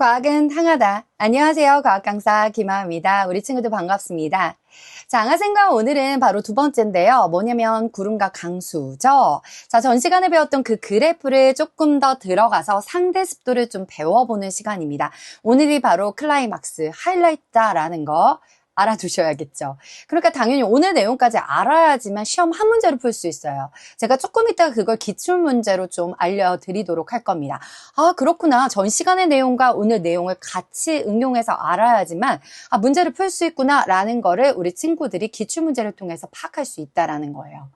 과학은 항하다. 안녕하세요. 과학 강사 김하입니다. 우리 친구들 반갑습니다. 자, 항하생각 오늘은 바로 두 번째인데요. 뭐냐면 구름과 강수죠. 자, 전 시간에 배웠던 그 그래프를 조금 더 들어가서 상대 습도를 좀 배워보는 시간입니다. 오늘이 바로 클라이막스, 하이라이트다라는 거 알아두셔야겠죠. 그러니까 당연히 오늘 내용까지 알아야지만 시험 한 문제로 풀 수 있어요. 제가 조금 이따가 그걸 기출문제로 좀 알려드리도록 할 겁니다. 아, 그렇구나. 전 시간의 내용과 오늘 내용을 같이 응용해서 알아야지만 문제를 풀 수 있구나라는 거를 우리 친구들이 기출문제를 통해서 파악할 수 있다라는 거예요.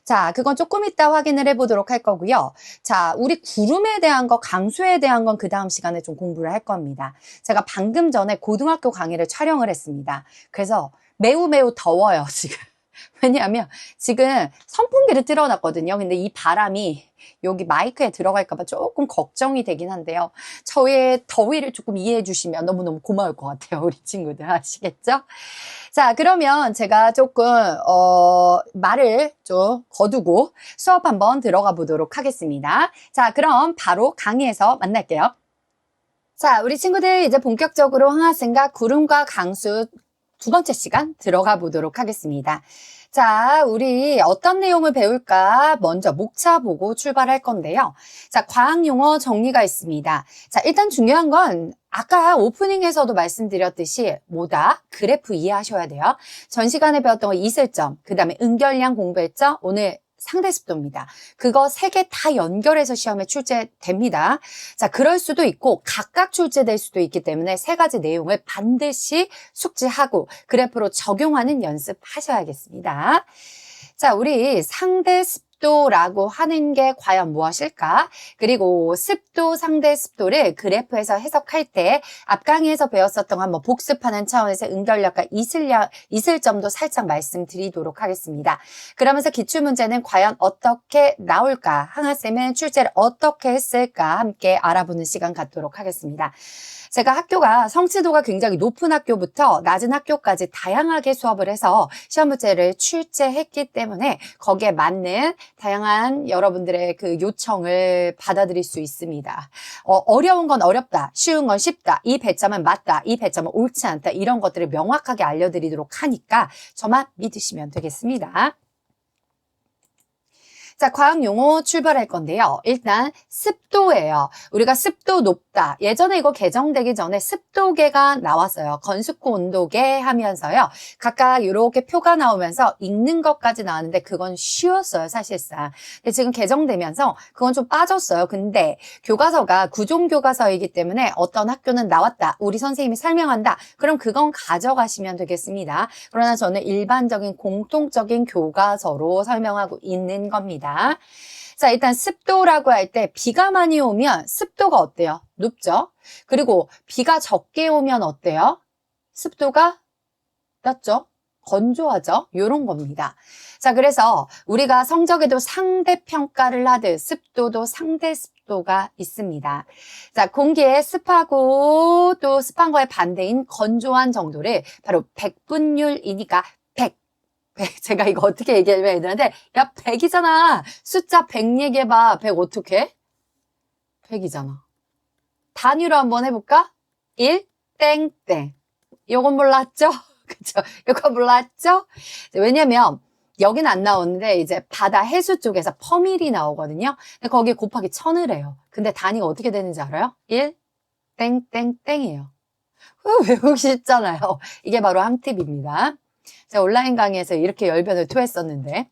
자, 그건 조금 이따 확인을 해보도록 할 거고요. 자, 우리 구름에 대한 거, 강수에 대한 건 그 다음 시간에 좀 공부를 할 겁니다. 제가 방금 전에 고등학교 강의를 촬영을 했습니다. 그래서 매우 더워요, 지금. 왜냐하면 지금 선풍기를 틀어놨거든요. 근데 이 바람이 여기 마이크에 들어갈까봐 조금 걱정이 되긴 한데요. 저의 더위를 조금 이해해 주시면 너무너무 고마울 것 같아요. 우리 친구들 아시겠죠? 자, 그러면 제가 조금 말을 좀 거두고 수업 한번 들어가 보도록 하겠습니다. 자, 그럼 바로 강의에서 만날게요. 자, 우리 친구들 이제 본격적으로 항하생각 구름과 강수 두 번째 시간 들어가 보도록 하겠습니다. 자, 우리 어떤 내용을 배울까? 먼저 목차 보고 출발할 건데요. 자, 과학 용어 정리가 있습니다. 자, 일단 중요한 건 아까 오프닝에서도 말씀드렸듯이 뭐다? 그래프 이해하셔야 돼요. 전 시간에 배웠던 거 이슬점, 그 다음에 응결량 공부했죠? 오늘 상대습도입니다. 그거 세 개 다 연결해서 시험에 출제됩니다. 자, 그럴 수도 있고 각각 출제될 수도 있기 때문에 세 가지 내용을 반드시 숙지하고 그래프로 적용하는 연습하셔야겠습니다. 자, 우리 상대습도라고 하는 게 과연 무엇일까? 그리고 습도, 상대습도를 그래프에서 해석할 때 앞 강의에서 배웠었던 거 한번 복습하는 차원에서 응결력과 이슬점도 살짝 말씀드리도록 하겠습니다. 그러면서 기출문제는 과연 어떻게 나올까? 항아쌤은 출제를 어떻게 했을까? 함께 알아보는 시간 갖도록 하겠습니다. 제가 학교가 성취도가 굉장히 높은 학교부터 낮은 학교까지 다양하게 수업을 해서 시험 문제를 출제했기 때문에 거기에 맞는 다양한 여러분들의 그 요청을 받아들일 수 있습니다. 어려운 건 어렵다, 쉬운 건 쉽다, 이 배점은 맞다, 이 배점은 옳지 않다 이런 것들을 명확하게 알려드리도록 하니까 저만 믿으시면 되겠습니다. 자, 과학 용어 출발할 건데요. 일단 습도예요. 우리가 습도 높다. 예전에 이거 개정되기 전에 습도계가 나왔어요. 건습고 온도계 하면서요. 각각 이렇게 표가 나오면서 읽는 것까지 나왔는데 그건 쉬웠어요, 사실상. 근데 지금 개정되면서 그건 좀 빠졌어요. 근데 교과서가 구종교과서이기 때문에 어떤 학교는 나왔다. 우리 선생님이 설명한다. 그럼 그건 가져가시면 되겠습니다. 그러나 저는 일반적인 공통적인 교과서로 설명하고 있는 겁니다. 자, 일단 습도라고 할 때 비가 많이 오면 습도가 어때요? 높죠? 그리고 비가 적게 오면 어때요? 습도가 낮죠? 건조하죠? 이런 겁니다. 자, 그래서 우리가 성적에도 상대평가를 하듯 습도도 상대습도가 있습니다. 자, 공기의 습하고 또 습한 거의 반대인 건조한 정도를 바로 백분율이니까 제가 이거 어떻게 얘기하면 애들한테 야 100이잖아. 숫자 100 얘기해봐. 100 어떻게? 100이잖아. 단위로 한번 해볼까? 1 땡땡. 요건 몰랐죠? 그쵸? 요거 몰랐죠? 왜냐면 여긴 안 나오는데 이제 바다 해수 쪽에서 퍼밀이 나오거든요. 근데 거기에 곱하기 1000을 해요. 근데 단위가 어떻게 되는지 알아요? 1 땡땡땡이에요. 외우기 쉽잖아요. 이게 바로 항팁입니다. 제가 온라인 강의에서 이렇게 열변을 토했었는데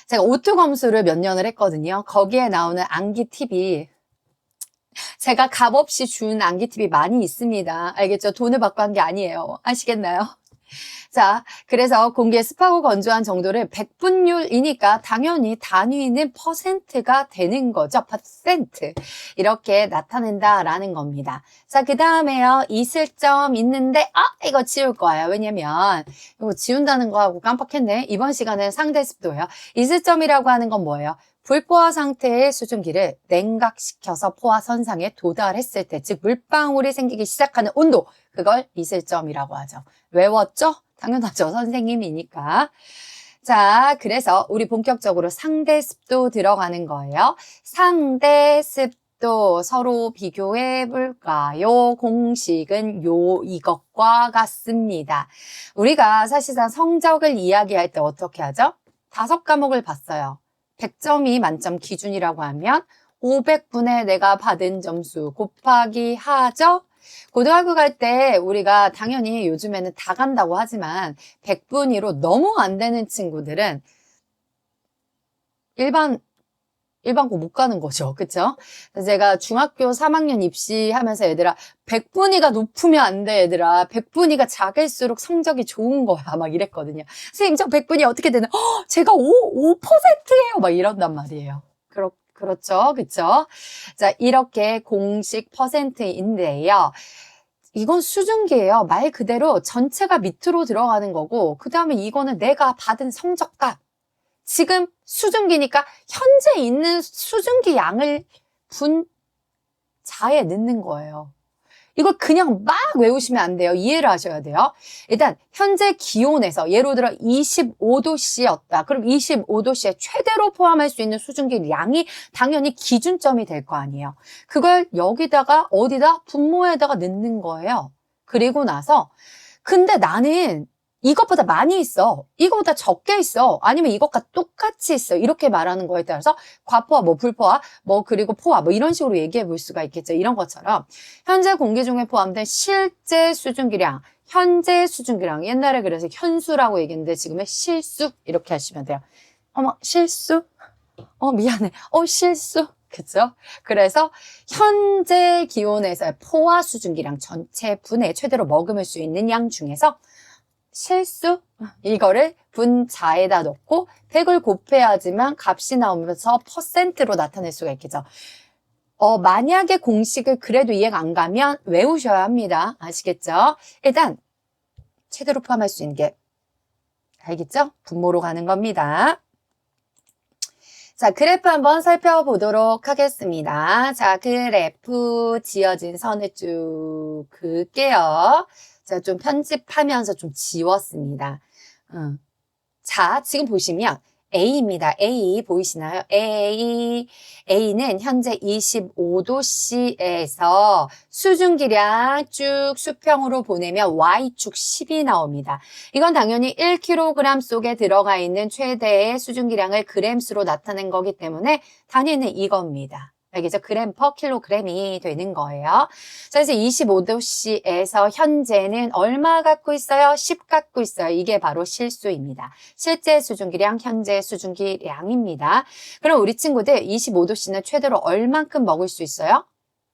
제가 오투 검수를 몇 년을 했거든요. 거기에 나오는 암기 팁이 제가 값없이 준 암기 팁이 많이 있습니다. 알겠죠? 돈을 받고 한 게 아니에요. 아시겠나요? 자, 그래서 공기의 습하고 건조한 정도를 백분율이니까 당연히 단위는 퍼센트가 되는 거죠. 퍼센트. 이렇게 나타낸다라는 겁니다. 자, 그 다음에요. 이슬점 있는데, 이거 지울 거예요. 왜냐면, 이거 지운다는 거하고 깜빡했네. 이번 시간은 상대습도예요. 이슬점이라고 하는 건 뭐예요? 불포화 상태의 수증기를 냉각시켜서 포화 선상에 도달했을 때, 즉 물방울이 생기기 시작하는 온도, 그걸 이슬점이라고 하죠. 외웠죠? 당연하죠. 선생님이니까. 자, 그래서 우리 본격적으로 상대습도 들어가는 거예요. 상대습도 또 서로 비교해 볼까요? 공식은 이것과 같습니다. 우리가 사실상 성적을 이야기할 때 어떻게 하죠? 5과목을 봤어요. 100점이 만점 기준이라고 하면 500분의 내가 받은 점수 곱하기 하죠? 고등학교 갈 때 우리가 당연히 요즘에는 다 간다고 하지만 100분위로 너무 안 되는 친구들은 일반고 못 가는 거죠. 그쵸? 그래서 제가 중학교 3학년 입시하면서 얘들아, 100분위가 높으면 안 돼, 얘들아. 100분위가 작을수록 성적이 좋은 거야. 막 이랬거든요. 선생님, 저 100분위 어떻게 되나? 제가 5%예요. 막 이런단 말이에요. 그렇죠. 그쵸? 자, 이렇게 공식 퍼센트인데요. 이건 수증기예요. 말 그대로 전체가 밑으로 들어가는 거고, 그 다음에 이거는 내가 받은 성적값. 지금 수증기니까 현재 있는 수증기 양을 분자에 넣는 거예요. 이걸 그냥 막 외우시면 안 돼요. 이해를 하셔야 돼요. 일단 현재 기온에서 예를 들어 25도씨였다. 그럼 25도씨에 최대로 포함할 수 있는 수증기 양이 당연히 기준점이 될 거 아니에요. 그걸 여기다가 어디다 분모에다가 넣는 거예요. 그리고 나서 근데 나는 이것보다 많이 있어. 이거보다 적게 있어. 아니면 이것과 똑같이 있어. 이렇게 말하는 거에 따라서 과포화, 불포화, 그리고 포화, 이런 식으로 얘기해 볼 수가 있겠죠. 이런 것처럼 현재 공기 중에 포함된 실제 수증기량, 현재 수증기량. 옛날에 그래서 현수라고 얘기했는데 지금은 실수 이렇게 하시면 돼요. 어머, 실수? 미안해. 실수? 그죠? 그래서 현재 기온에서의 포화 수증기량 전체 분해 최대로 머금을 수 있는 양 중에서 실수? 이거를 분자에다 넣고 100을 곱해야지만 값이 나오면서 퍼센트로 나타낼 수가 있겠죠. 만약에 공식을 그래도 이해가 안 가면 외우셔야 합니다. 아시겠죠? 일단 최대로 포함할 수 있는 게 알겠죠? 분모로 가는 겁니다. 자, 그래프 한번 살펴보도록 하겠습니다. 자, 그래프 지어진 선을 쭉 그을게요. 제가 좀 편집하면서 좀 지웠습니다. 자, 지금 보시면 A입니다. A 보이시나요? A는 현재 25도씨에서 수증기량 쭉 수평으로 보내면 Y축 10이 나옵니다. 이건 당연히 1kg 속에 들어가 있는 최대의 수증기량을 그램수로 나타낸 거기 때문에 단위는 이겁니다. 알겠죠? 그램 퍼 킬로그램이 되는 거예요. 자, 그래서 25도씨에서 현재는 얼마 갖고 있어요? 10 갖고 있어요. 이게 바로 실수입니다. 실제 수증기량, 현재 수증기량입니다. 그럼 우리 친구들 25도씨는 최대로 얼만큼 먹을 수 있어요?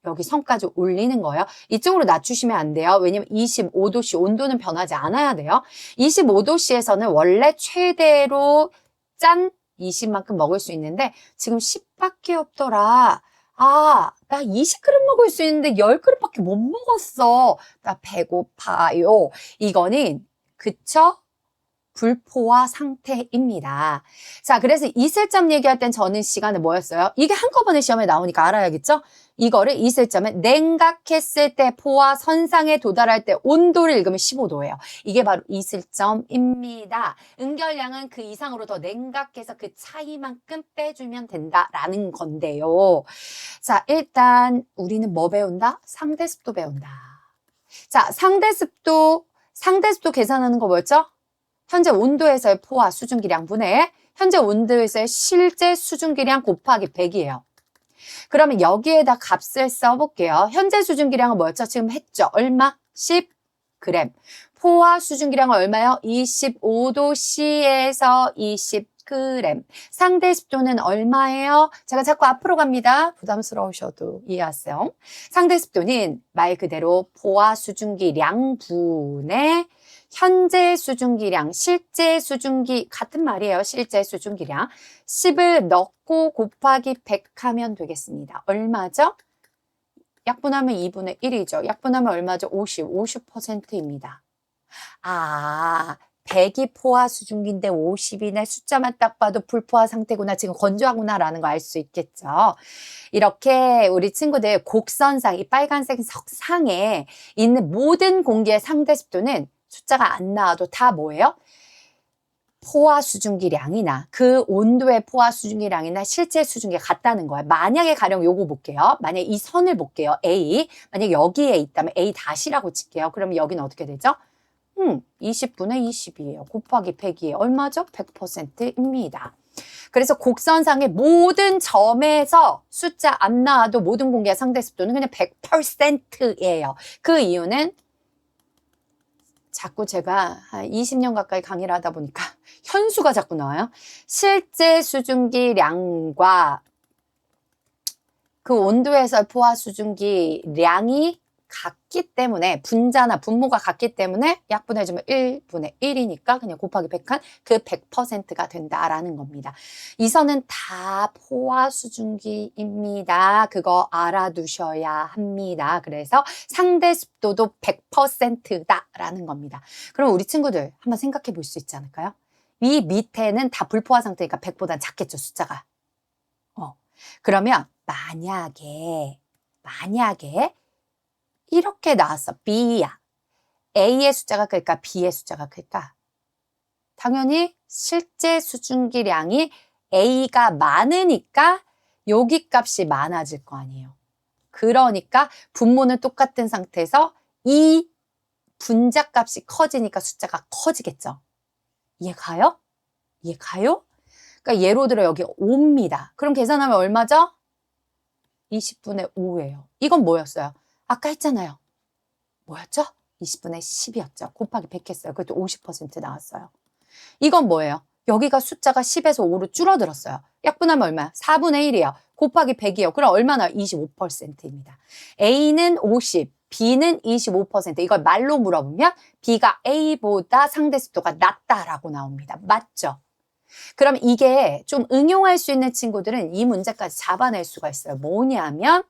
여기 선까지 올리는 거예요. 이쪽으로 낮추시면 안 돼요. 왜냐면 25도씨 온도는 변하지 않아야 돼요. 25도씨에서는 원래 최대로 짠 20만큼 먹을 수 있는데 지금 10밖에 없더라. 나 20그릇 먹을 수 있는데 10그릇밖에 못 먹었어. 나 배고파요. 이거는 그쵸? 불포화 상태입니다. 자, 그래서 이슬점 얘기할 땐 저는 시간에 뭐였어요? 이게 한꺼번에 시험에 나오니까 알아야겠죠? 이거를 이슬점에 냉각했을 때 포화 선상에 도달할 때 온도를 읽으면 15도예요. 이게 바로 이슬점입니다. 응결량은 그 이상으로 더 냉각해서 그 차이만큼 빼주면 된다라는 건데요. 자, 일단 우리는 뭐 배운다? 상대습도 배운다. 자, 상대습도 계산하는 거 뭐였죠? 현재 온도에서의 포화 수증기량 분해, 현재 온도에서의 실제 수증기량 곱하기 100이에요. 그러면 여기에다 값을 써볼게요. 현재 수증기량은 뭐였죠? 지금 했죠? 얼마? 10g. 포화 수증기량은 얼마요? 25도씨에서 20g. 상대 습도는 얼마예요? 제가 자꾸 앞으로 갑니다. 부담스러우셔도 이해하세요. 상대 습도는 말 그대로 포화 수증기량 분의 현재 수증기량, 실제 수증기 같은 말이에요. 실제 수증기량 10을 넣고 곱하기 100 하면 되겠습니다. 얼마죠? 약분하면 2분의 1이죠. 약분하면 얼마죠? 50%입니다. 100이 포화 수증기인데 50이네. 숫자만 딱 봐도 불포화 상태구나. 지금 건조하구나라는 거 알 수 있겠죠. 이렇게 우리 친구들 곡선상, 이 빨간색 석상에 있는 모든 공기의 상대 습도는 숫자가 안 나와도 다 뭐예요? 포화 수증기량이나 그 온도의 포화 수증기량이나 실제 수증기가 같다는 거예요. 만약에 가령 요거 볼게요. 만약에 이 선을 볼게요. A. 만약에 여기에 있다면 A 다시라고 칠게요. 그러면 여기는 어떻게 되죠? 20분의 20이에요. 곱하기 100이에요. 얼마죠? 100%입니다. 그래서 곡선상의 모든 점에서 숫자 안 나와도 모든 공기의 상대 습도는 그냥 100%예요. 그 이유는 자꾸 제가 한 20년 가까이 강의를 하다 보니까 현수가 자꾸 나와요. 실제 수증기량과 그 온도에서 포화 수증기량이 같기 때문에 분자나 분모가 같기 때문에 약분해주면 1분의 1이니까 그냥 곱하기 100한 그 100%가 된다라는 겁니다. 이 선은 다 포화 수증기입니다. 그거 알아두셔야 합니다. 그래서 상대 습도도 100%다라는 겁니다. 그럼 우리 친구들 한번 생각해 볼 수 있지 않을까요? 이 밑에는 다 불포화 상태니까 100보단 작겠죠, 숫자가. 그러면 만약에 이렇게 나왔어. B야. A의 숫자가 클까? B의 숫자가 클까? 당연히 실제 수증기량이 A가 많으니까 여기 값이 많아질 거 아니에요. 그러니까 분모는 똑같은 상태에서 이 분자 값이 커지니까 숫자가 커지겠죠. 이해가요? 이해가요? 그러니까 예로 들어 여기 5입니다. 그럼 계산하면 얼마죠? 20분의 5예요. 이건 뭐였어요? 아까 했잖아요. 뭐였죠? 20분의 10이었죠. 곱하기 100 했어요. 그것도 50% 나왔어요. 이건 뭐예요? 여기가 숫자가 10에서 5로 줄어들었어요. 약분하면 얼마야? 4분의 1이에요. 곱하기 100이에요. 그럼 얼마나? 25%입니다. A는 50, B는 25%. 이걸 말로 물어보면 B가 A보다 상대 습도가 낮다라고 나옵니다. 맞죠? 그럼 이게 좀 응용할 수 있는 친구들은 이 문제까지 잡아낼 수가 있어요. 뭐냐면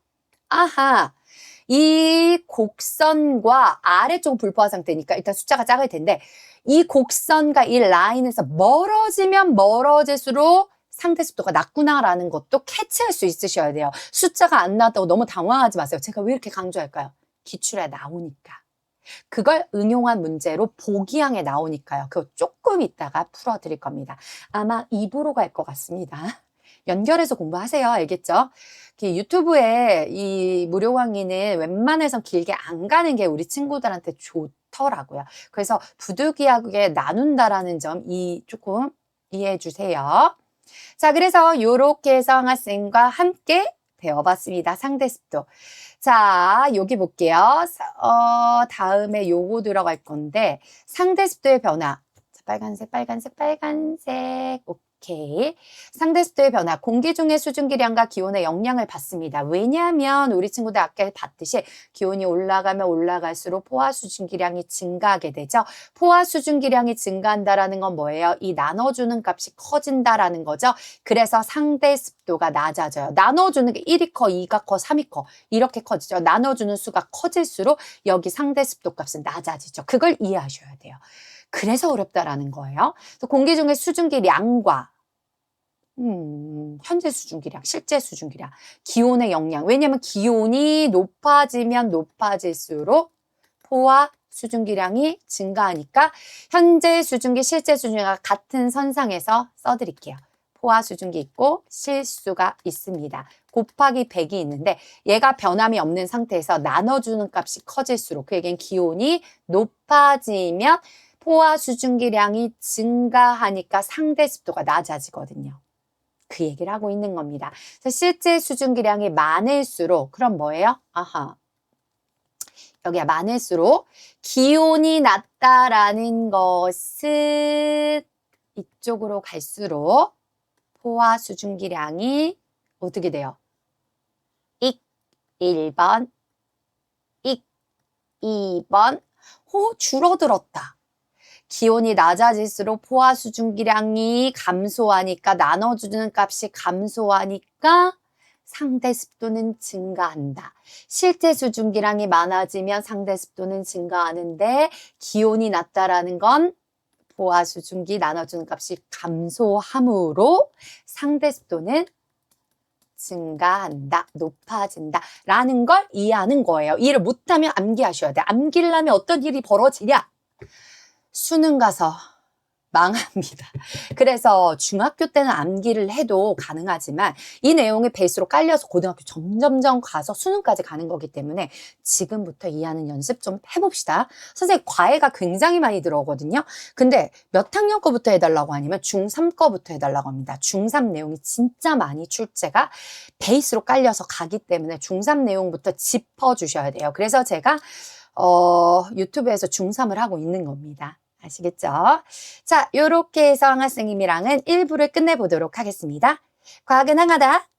아하, 이 곡선과 아래쪽 불포화 상태니까 일단 숫자가 작을 텐데 이 곡선과 이 라인에서 멀어지면 멀어질수록 상대 습도가 낮구나라는 것도 캐치할 수 있으셔야 돼요. 숫자가 안 나왔다고 너무 당황하지 마세요. 제가 왜 이렇게 강조할까요? 기출에 나오니까. 그걸 응용한 문제로 보기항에 나오니까요. 그거 조금 이따가 풀어드릴 겁니다. 아마 입으로 갈 것 같습니다. 연결해서 공부하세요. 알겠죠? 유튜브에 이 무료 강의는 웬만해서 길게 안 가는 게 우리 친구들한테 좋더라고요. 그래서 부득이하게 나눈다라는 점 조금 이해해 주세요. 자, 그래서 요렇게 해서 학생과 함께 배워봤습니다. 상대습도. 자, 여기 볼게요. 다음에 요거 들어갈 건데 상대습도의 변화. 자, 빨간색, 빨간색, 빨간색. 오케이. 상대습도의 변화. 공기 중의 수증기량과 기온의 영향을 받습니다. 왜냐하면 우리 친구들 아까 봤듯이 기온이 올라가면 올라갈수록 포화 수증기량이 증가하게 되죠. 포화 수증기량이 증가한다라는 건 뭐예요? 이 나눠주는 값이 커진다라는 거죠. 그래서 상대습도가 낮아져요. 나눠주는 게 1이 커, 2가 커, 3이 커. 이렇게 커지죠. 나눠주는 수가 커질수록 여기 상대습도 값은 낮아지죠. 그걸 이해하셔야 돼요. 그래서 어렵다라는 거예요. 그래서 공기 중의 수증기량과 현재 수증기량, 실제 수증기량, 기온의 영향. 왜냐하면 기온이 높아지면 높아질수록 포화 수증기량이 증가하니까 현재 수증기, 실제 수증기가 같은 선상에서 써드릴게요. 포화 수증기 있고 실수가 있습니다. 곱하기 100이 있는데 얘가 변함이 없는 상태에서 나눠주는 값이 커질수록 그 얘기는 기온이 높아지면 포화 수증기량이 증가하니까 상대 습도가 낮아지거든요. 그 얘기를 하고 있는 겁니다. 그래서 실제 수증기량이 많을수록 그럼 뭐예요? 아하. 여기가 많을수록 기온이 낮다라는 것은 이쪽으로 갈수록 포화 수증기량이 어떻게 돼요? 익 1번, 익 2번, 줄어들었다. 기온이 낮아질수록 포화 수증기량이 감소하니까 나눠주는 값이 감소하니까 상대 습도는 증가한다. 실제 수증기량이 많아지면 상대 습도는 증가하는데 기온이 낮다라는 건 포화 수증기 나눠주는 값이 감소함으로 상대 습도는 증가한다, 높아진다 라는 걸 이해하는 거예요. 이해를 못하면 암기하셔야 돼. 암기를 하면 어떤 일이 벌어지냐? 수능 가서 망합니다. 그래서 중학교 때는 암기를 해도 가능하지만 이 내용이 베이스로 깔려서 고등학교 점점점 가서 수능까지 가는 거기 때문에 지금부터 이해하는 연습 좀 해봅시다. 선생님 과외가 굉장히 많이 들어오거든요. 근데 몇 학년 거부터 해달라고 하냐면 중3 거부터 해달라고 합니다. 중3 내용이 진짜 많이 출제가 베이스로 깔려서 가기 때문에 중3 내용부터 짚어주셔야 돼요. 그래서 제가 유튜브에서 중3을 하고 있는 겁니다. 아시겠죠? 자, 요렇게 해서 항아쌤님이랑은 1부를 끝내보도록 하겠습니다. 과학은 항하다.